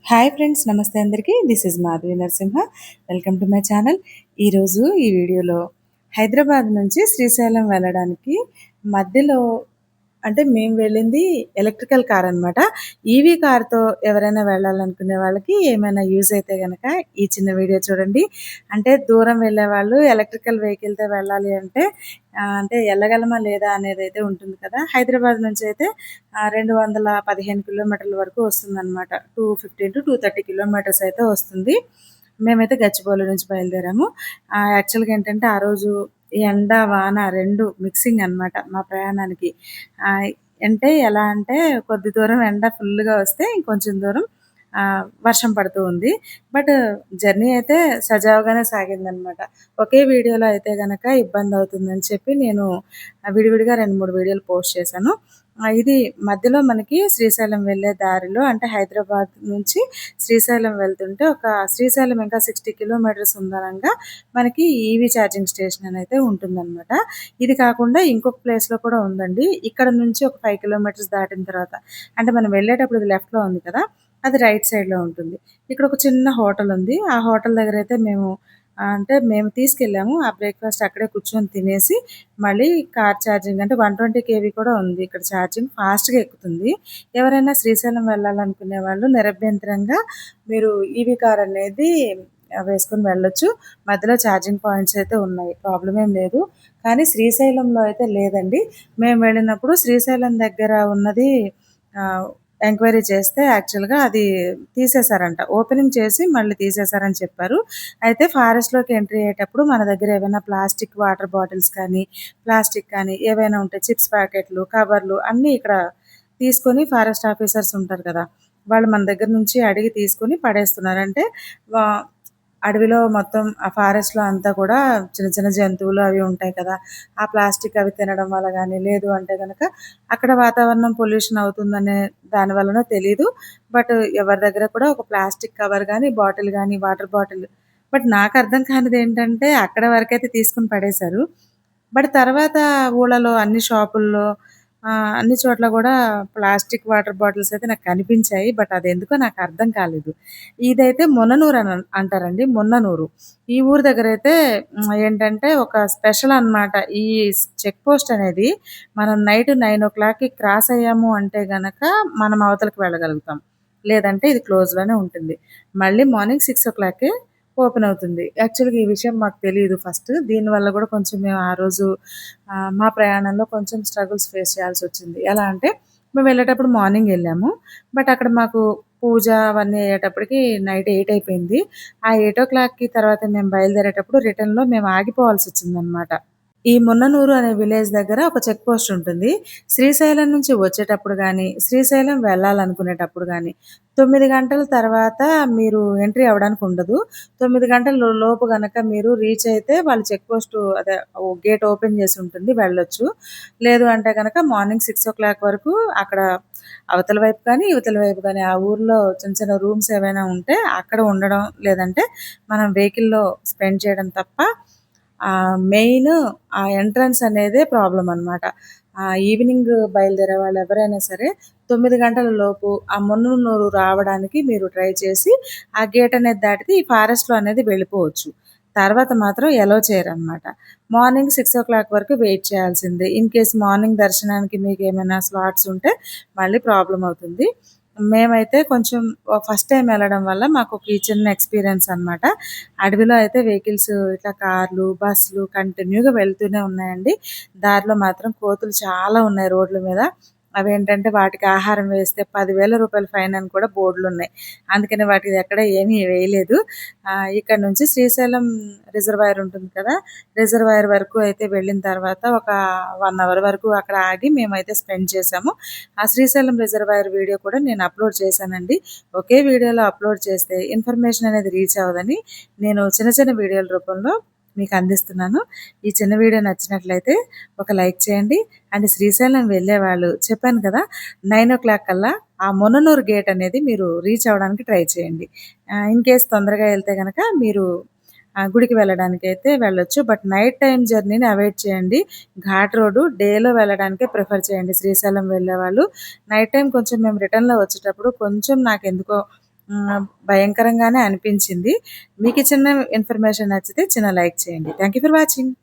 Hi friends, నమస్తే అందరికీ. This is Madhavi Narasimha. Welcome to my channel. ఈరోజు ఈ వీడియోలో హైదరాబాద్ నుంచి శ్రీశైలం వెళ్ళడానికి మధ్యలో అంటే మేము వెళ్ళింది ఎలక్ట్రికల్ కార్ అనమాట. ఈవీ కార్‌తో ఎవరైనా వెళ్ళాలనుకునే వాళ్ళకి ఏమైనా యూజ్ అయితే గనక ఈ చిన్న వీడియో చూడండి. అంటే దూరం వెళ్ళేవాళ్ళు ఎలక్ట్రికల్ వెహికల్‌తో వెళ్ళాలి అంటే అంటే ఎళ్ళగలమా లేదా అనేదైతే ఉంటుంది కదా! హైదరాబాద్ నుంచయితే 215 కిలోమీటర్ల వరకు వస్తుందనమాట. 215-230 కిలోమీటర్స్ అయితే వస్తుంది. మేమైతే గచ్చిబౌలి నుంచి బయలుదేరాము. యాక్చువల్‌గా ఏంటంటే ఆ రోజు ఎండ, వాన 2 మిక్సింగ్ అనమాట మా ప్రయాణానికి. ఆహ్, అంటే ఎలా అంటే కొద్ది దూరం ఎండ ఫుల్‌గా వస్తే ఇంకొంచెం దూరం వర్షం పడుతూ ఉంది. బట్ జర్నీ అయితే సజావుగానే సాగిందనమాట. ఒకే వీడియోలో అయితే గనక ఇబ్బందవుతుందని చెప్పి నేను విడివిడిగా 2, 3 వీడియోలు పోస్ట్ చేశాను. ఇది మధ్యలో మనకి శ్రీశైలం వెళ్ళే దారిలో అంటే హైదరాబాద్ నుంచి శ్రీశైలం వెళ్తుంటే శ్రీశైలం ఇంకా 60 కిలోమీటర్స్ ఉందనంగా మనకి ఈవీ ఛార్జింగ్ స్టేషన్ అనైతే ఉంటుందనమాట. ఇది కాకుండా ఇంకొక ప్లేస్‌లో కూడా ఉందండి. ఇక్కడ నుంచి ఒక 5 కిలోమీటర్స్ దాటిన తర్వాత అంటే మనం వెళ్ళేటప్పుడు ఇది లెఫ్ట్‌లో ఉంది కదా! అది రైట్ సైడ్‌లో ఉంటుంది. ఇక్కడ ఒక చిన్న హోటల్ ఉంది. ఆ హోటల్ దగ్గరైతే అంటే మేము తీసుకెళ్ళాము. ఆ బ్రేక్‌ఫాస్ట్ అక్కడే కూర్చొని తినేసి మళ్ళీ కార్ ఛార్జింగ్ అంటే 120 కేవీ కూడా ఉంది ఇక్కడ ఛార్జింగ్. ఫాస్ట్‌గా ఎక్కుతుంది. ఎవరైనా శ్రీశైలం వెళ్ళాలనుకునే వాళ్ళు నిరభ్యంతరంగా మీరు ఈవీ కార్ అనేది వేసుకొని వెళ్ళొచ్చు. మధ్యలో ఛార్జింగ్ పాయింట్స్ అయితే ఉన్నాయి. ప్రాబ్లమ్ ఏం లేదు. కానీ శ్రీశైలంలో అయితే లేదండి. మేము వెళ్ళినప్పుడు శ్రీశైలం దగ్గర ఉన్నది ఆహ్, ఎంక్వైరీ చేస్తే యాక్చువల్‌గా అది తీసేశారంట. ఓపెనింగ్ చేసి మళ్ళీ తీసేశారని చెప్పారు. అయితే ఫారెస్ట్‌లోకి ఎంట్రీ అయ్యేటప్పుడు మన దగ్గర ఏవైనా ప్లాస్టిక్ వాటర్ బాటిల్స్ కానీ, ప్లాస్టిక్ కానీ ఏవైనా ఉంటే చిప్స్ ప్యాకెట్లు, కవర్లు అన్నీ ఇక్కడ తీసుకొని ఫారెస్ట్ ఆఫీసర్స్ ఉంటారు కదా! వాళ్ళు మన దగ్గర నుంచి అడిగి తీసుకొని పడేస్తున్నారు. అంటే వా అడవిలో మొత్తం ఆ ఫారెస్ట్‌లో అంతా కూడా చిన్న చిన్న జంతువులు అవి ఉంటాయి కదా! ఆ ప్లాస్టిక్ అవి తినడం వల్ల గానీ, లేదు అంటే గనక అక్కడ వాతావరణం పొల్యూషన్ అవుతుందనే దాని వల్లనో తెలీదు. బట్ ఎవరి దగ్గర కూడా ఒక ప్లాస్టిక్ కవర్ గానీ, బాటిల్ గానీ, వాటర్ బాటిల్ బట్ నాకర్థం కానిదేంటంటే అక్కడ వరకైతే తీసుకొని పడేశారు. బట్ తర్వాత ఊళ్ళలో అన్ని షాపుల్లో అన్ని చోట్ల గూడా ప్లాస్టిక్ వాటర్ బాటిల్స్ అయితే నాకు కనిపించాయి. బట్ అదెందుకో నాకర్థం కాలేదు. ఇదైతే మున్ననూరు అంటారండి. మున్ననూరు. ఈ ఊరు దగ్గరైతే ఏంటంటే ఒక స్పెషల్ అనమాట. ఈ చెక్ పోస్ట్ అనేది మనం నైట్ 9:00కి క్రాస్ అయ్యాము అంటే గనక మనం అవతలకి వెళ్ళగలుగుతాం. లేదంటే ఇది క్లోజ్‌లోనే ఉంటుంది. మళ్ళీ మార్నింగ్ 6:00కే ఓపెన్ అవుతుంది. యాక్చువల్‌గా ఈ విషయం మాకు తెలీదు ఫస్ట్. దీనివల్ల గూడా కొంచెం మేము ఆ రోజు మా ప్రయాణంలో కొంచెం స్ట్రగుల్స్ ఫేస్ చేయాల్సొచ్చింది. ఎలా అంటే మేము వెళ్ళేటప్పుడు మార్నింగ్ ఎళ్ళాము. బట్ అక్కడ మాకు పూజ అవన్నీ అయ్యేటప్పటికి నైట్ 8 అయిపోయింది. ఆ 8:00కి తర్వాత మేము బయలుదేరేటప్పుడు రిటర్న్‌లో మేము ఆగిపోవాల్సొచ్చిందనమాట. ఈ మున్ననూరు అనే విలేజ్ దగ్గర ఒక చెక్ పోస్ట్ ఉంటుంది. శ్రీశైలం నుంచి వచ్చేటప్పుడు గానీ, శ్రీశైలం వెళ్ళాలనుకునేటప్పుడు గానీ, 9 గంటల తర్వాత మీరు ఎంట్రీ అవ్వడానికి ఉండదు. 9 గంటల లోపు గనక మీరు రీచ్ అయితే వాళ్ళు చెక్ పోస్టు అదే గేట్ ఓపెన్ చేసి ఉంటుంది వెళ్ళొచ్చు. లేదు అంటే గనక మార్నింగ్ 6:00 వరకు అక్కడ అవతల వైపు కానీ, ఇవతల వైపు కానీ ఆ ఊర్లో చిన్న చిన్న రూమ్స్ ఏవైనా ఉంటే అక్కడ ఉండడం, లేదంటే మనం వెహికల్‌లో స్పెండ్ చేయడం తప్ప మెయిన్ ఆ ఎంట్రన్స్ అనేదే ప్రాబ్లమ్ అనమాట. ఈవినింగ్ బయలుదేరే వాళ్ళెవరైనా సరే 9 గంటల లోపు ఆ మున్ననూరు రావడానికి మీరు ట్రై చేసి, ఆ గేట్ అనేది దాటితే ఈ ఫారెస్ట్‌లో అనేది వెళ్ళిపోవచ్చు. తర్వాత మాత్రం ఎలో చేయరనమాట. మార్నింగ్ 6:00 వరకు వెయిట్ చేయాల్సిందే. ఇన్ కేస్ మార్నింగ్ దర్శనానికి మీకేమైనా స్లాట్స్ ఉంటే మళ్ళీ ప్రాబ్లమ్ అవుతుంది. మేమైతే కొంచెం ఫస్ట్ టైమ్ ఎళ్ళడం వల్ల మాకొక ఈ చిన్న ఎక్స్‌పీరియన్స్ అనమాట. అడవిలో అయితే వెహికల్స్ ఇట్లా కార్లు, బస్సులు కంటిన్యూగా వెళ్తూనే ఉన్నాయండి. దారిలో మాత్రం కోతులు చాలా ఉన్నాయి రోడ్ల మీద. అవేంటంటే వాటికి ఆహారం వేస్తే రూ. 10,000 ఫైన్ అని కూడా బోర్డులున్నాయి. అందుకని వాటికి ఎక్కడ ఏమీ వేయలేదు. ఇక్కడ నుంచి శ్రీశైలం రిజర్వాయర్ ఉంటుంది కదా! రిజర్వాయర్ వరకు అయితే వెళ్ళిన తర్వాత ఒక 1 అవర్ వరకు అక్కడ ఆగి మేమైతే స్పెండ్ చేశాము. ఆ శ్రీశైలం రిజర్వాయర్ వీడియో కూడా నేను అప్‌లోడ్ చేశానండి. ఒకే వీడియోలో అప్‌లోడ్ చేస్తే ఇన్ఫర్మేషన్ అనేది రీచ్ అవ్వదని నేను చిన్న చిన్న వీడియోల రూపంలో మీకు అందిస్తున్నాను. ఈ చిన్న వీడియో నచ్చినట్లయితే ఒక లైక్ చేయండి. అండ్ శ్రీశైలం వెళ్ళేవాళ్ళు చెప్పాను కదా! 9:00 కల్లా ఆ మున్ననూరు గేట్ అనేది మీరు రీచ్ అవ్వడానికి ట్రై చేయండి. ఇన్ కేస్ తొందరగా ఎళ్తే గనక మీరు గుడికి వెళ్ళడానికైతే వెళ్ళొచ్చు. బట్ నైట్ టైమ్ జర్నీని అవాయిడ్ చేయండి. ఘాట్ రోడ్డు డేలో వెళ్ళడానికే ప్రిఫర్ చేయండి శ్రీశైలం వెళ్ళేవాళ్ళు. నైట్ టైమ్ కొంచెం మేము రిటర్న్‌లో వచ్చేటప్పుడు కొంచెం నాకెందుకో భయంకరంగానే అనిపించింది. మీకు ఈ చిన్న ఇన్ఫర్మేషన్ నచ్చితే చిన్న లైక్ చేయండి. Thank you for watching.